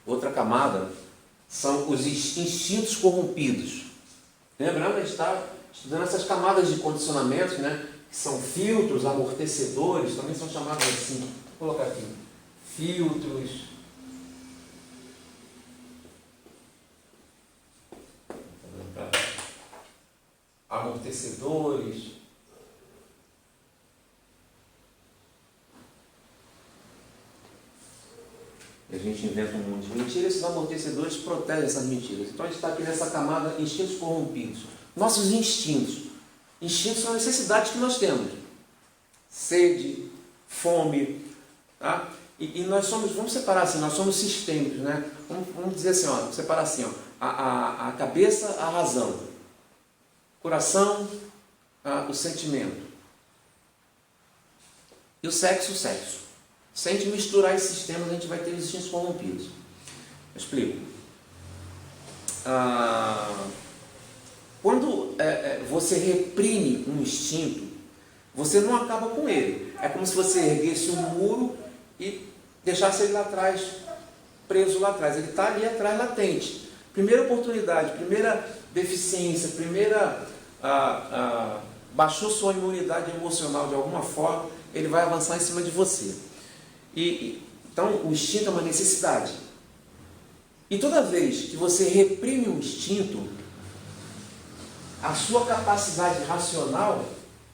Outra camada são os instintos corrompidos. Lembrando, a gente está estudando essas camadas de condicionamentos, né? Que são filtros, amortecedores, também são chamados assim. Vou colocar aqui. Filtros. Amortecedores. A gente inventa um monte de mentiras, esses amortecedores protegem essas mentiras. Então a gente está aqui nessa camada instintos corrompidos. Nossos instintos. Instintos são necessidades que nós temos. Sede, fome. Tá? E nós somos, vamos separar assim, nós somos sistêmicos, né? Vamos dizer assim, ó, separar assim, ó, a cabeça, a razão. Coração, o sentimento. E o sexo, o sexo. Se a gente misturar esses sistemas, a gente vai ter os instintos corrompidos. Eu explico. Quando você reprime um instinto, você não acaba com ele. É como se você erguesse um muro e deixasse ele lá atrás, preso lá atrás. Ele está ali atrás, latente. Primeira oportunidade, primeira deficiência, baixou sua imunidade emocional de alguma forma, ele vai avançar em cima de você. Então, o instinto é uma necessidade. E toda vez que você reprime um instinto, a sua capacidade racional,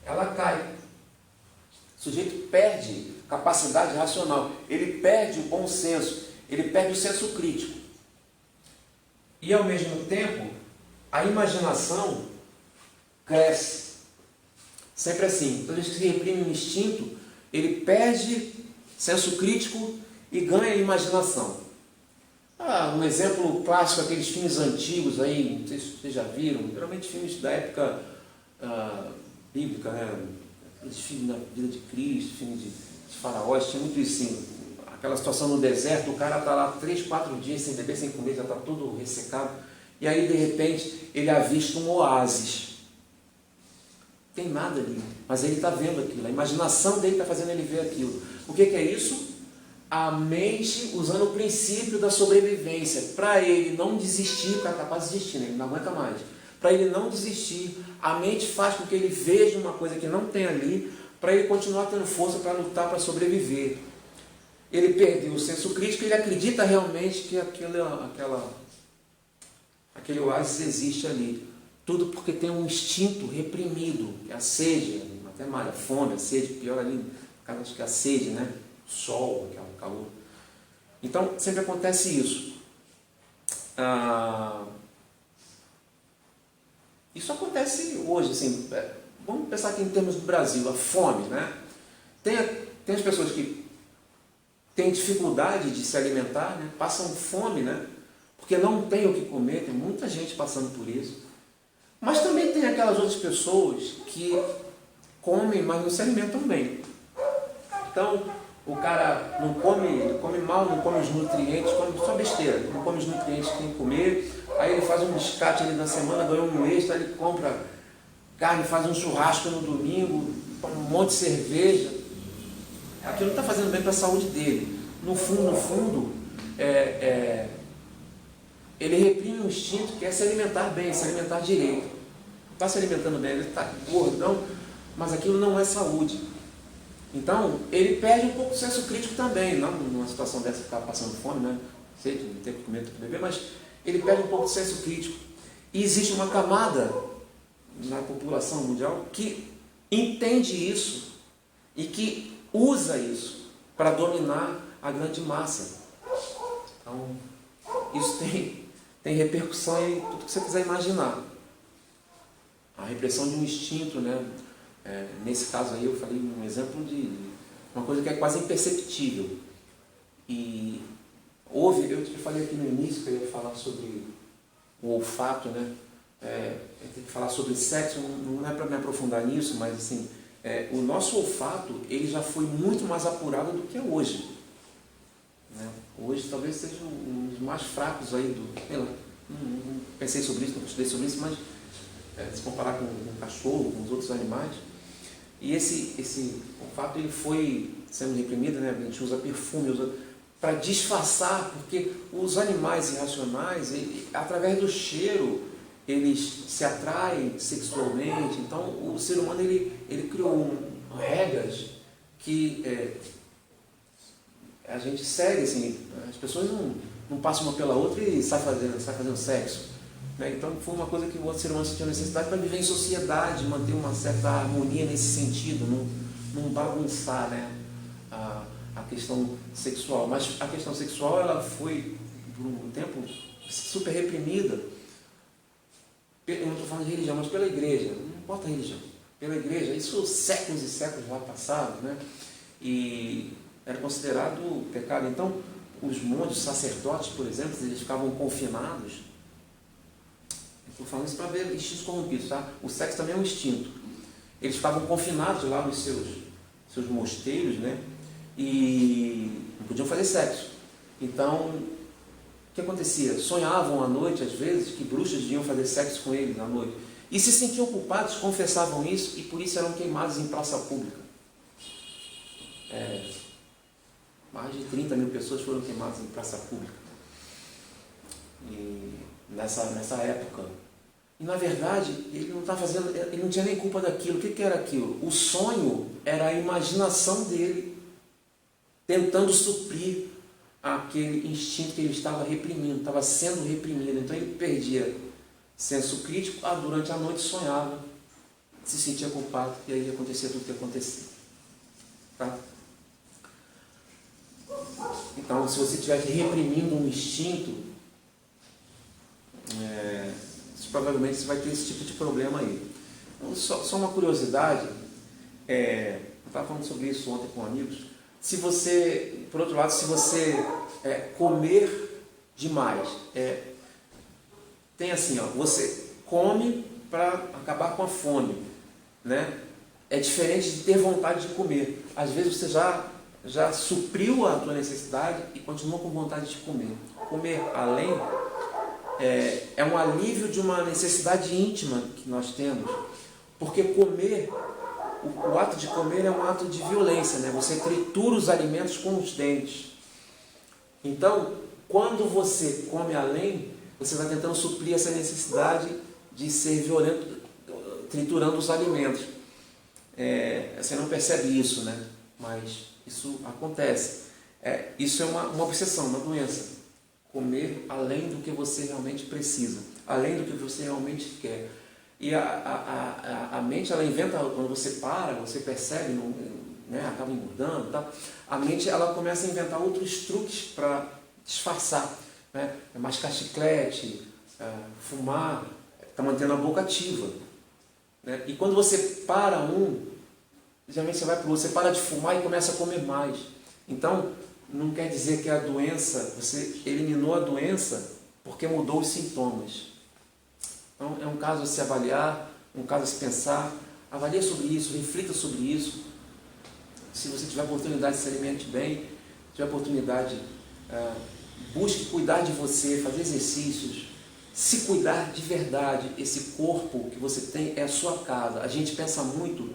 ela cai. O sujeito perde capacidade racional, ele perde o bom senso, ele perde o senso crítico. E, ao mesmo tempo, a imaginação cresce. Sempre assim. Toda vez que se reprime um instinto, ele perde senso crítico e ganha imaginação. Um exemplo clássico, aqueles filmes antigos aí, não sei se vocês já viram, geralmente filmes da época bíblica, né? Aqueles filmes da vida de Cristo, filmes de faraós, tinha muito isso assim, aquela situação no deserto, o cara está lá 3, 4 dias sem beber, sem comer, já está todo ressecado, e aí de repente ele avista um oásis. Tem nada ali, mas ele está vendo aquilo, a imaginação dele está fazendo ele ver aquilo. O que é isso? A mente usando o princípio da sobrevivência, para ele não desistir, porque é capaz de desistir, né? Ele não aguenta mais. Para ele não desistir, a mente faz com que ele veja uma coisa que não tem ali, para ele continuar tendo força para lutar, para sobreviver. Ele perdeu o senso crítico, ele acredita realmente que aquele oásis existe ali. Tudo porque tem um instinto reprimido, que é a sede, até mais a fome, a sede, pior ali, acho que é a sede, né? O sol, que é o calor. Então, sempre acontece isso. Isso acontece hoje, assim, vamos pensar aqui em termos do Brasil, a fome, né? Tem as pessoas que têm dificuldade de se alimentar, né? Passam fome, né? Porque não tem o que comer, tem muita gente passando por isso. Mas também tem aquelas outras pessoas que comem, mas não se alimentam bem. Então, o cara não come mal, não come os nutrientes, come só besteira, não come os nutrientes que tem que comer, aí ele faz um biscate ali na semana, ganhou um extra, ele compra carne, faz um churrasco no domingo, toma um monte de cerveja. Aquilo não está fazendo bem para a saúde dele. No fundo, ele reprime um instinto que é se alimentar bem, se alimentar direito. Está se alimentando bem, ele está gordão, mas aquilo não é saúde. Então, ele perde um pouco o senso crítico também, não numa situação dessa, ficar passando fome, né? Sei que não tem que comer, tem que beber, mas ele perde um pouco o senso crítico. E existe uma camada na população mundial que entende isso e que usa isso para dominar a grande massa. Então, isso tem repercussão em tudo que você quiser imaginar. A repressão de um instinto, né? Nesse caso aí eu falei um exemplo de uma coisa que é quase imperceptível. E eu te falei aqui no início que eu ia falar sobre o olfato, né? Eu tenho que falar sobre sexo, não é para me aprofundar nisso, mas assim, o nosso olfato ele já foi muito mais apurado do que é hoje. Né? Hoje talvez seja um dos mais fracos aí não pensei sobre isso, não estudei sobre isso, mas se comparar com o cachorro, com os outros animais. E esse olfato ele foi sendo reprimido, né? A gente usa perfume, para disfarçar, porque os animais irracionais, através do cheiro, eles se atraem sexualmente. Então, o ser humano ele criou regras que a gente segue, assim, as pessoas não passam uma pela outra e saem fazendo sexo. Né? Então, foi uma coisa que o ser humano sentiu necessidade para viver em sociedade, manter uma certa harmonia nesse sentido, não bagunçar, né, a questão sexual. Mas a questão sexual, ela foi, por um tempo, super reprimida. Eu não estou falando de religião, mas pela igreja. Não importa a religião. Pela igreja. Isso séculos e séculos lá passados, né? E era considerado pecado. Então, os monges, os sacerdotes, por exemplo, eles ficavam confinados. Estou falando isso para ver instintos corrompidos, tá? O sexo também é um instinto. Eles ficavam confinados lá nos seus mosteiros, né? E não podiam fazer sexo. Então, o que acontecia? Sonhavam à noite, às vezes, que bruxas iam fazer sexo com eles à noite. E se sentiam culpados, confessavam isso, e por isso eram queimados em praça pública. Mais de 30 mil pessoas foram queimadas em praça pública. E nessa época. E na verdade, ele não tinha nem culpa daquilo. O que era aquilo? O sonho era a imaginação dele tentando suprir aquele instinto que ele estava reprimindo, estava sendo reprimido. Então ele perdia senso crítico, durante a noite sonhava, se sentia culpado, e aí acontecia tudo o que acontecia. Tá? Então, se você estiver reprimindo um instinto, provavelmente você vai ter esse tipo de problema aí. Então, só uma curiosidade, eu estava falando sobre isso ontem com amigos. Se você, por outro lado, se você comer demais, tem assim, você come para acabar com a fome, né? É diferente de ter vontade de comer. Às vezes você já supriu a tua necessidade e continua com vontade de comer. Comer além é um alívio de uma necessidade íntima que nós temos, porque comer, o ato de comer é um ato de violência, né? Você tritura os alimentos com os dentes. Então, quando você come além, você está tentando suprir essa necessidade de ser violento, triturando os alimentos. Você não percebe isso, né? Mas isso acontece. Isso é uma obsessão, uma doença. Comer além do que você realmente precisa, além do que você realmente quer. E a mente, ela inventa, quando você para, você percebe, né, acaba engordando, tá? A mente, ela começa a inventar outros truques para disfarçar, né? Mascar chiclete, fumar, está mantendo a boca ativa, né? E quando você para geralmente você vai para o outro, você para de fumar e começa a comer mais. Então, não quer dizer que a doença, você eliminou a doença porque mudou os sintomas. Então, é um caso a se avaliar, um caso a se pensar. Avalie sobre isso, reflita sobre isso. Se você tiver oportunidade de se alimente bem, tiver oportunidade, busque cuidar de você, fazer exercícios, se cuidar de verdade. Esse corpo que você tem é a sua casa. A gente pensa muito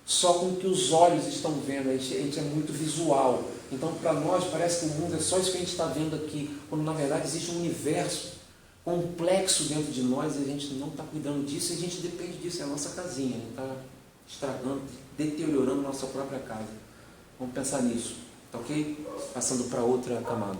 só com o que os olhos estão vendo, a gente é muito visual. Então, para nós, parece que o mundo é só isso que a gente está vendo aqui, quando na verdade existe um universo complexo dentro de nós e a gente não está cuidando disso e a gente depende disso, é a nossa casinha, a gente está estragando, deteriorando a nossa própria casa. Vamos pensar nisso, tá ok? Passando para outra camada.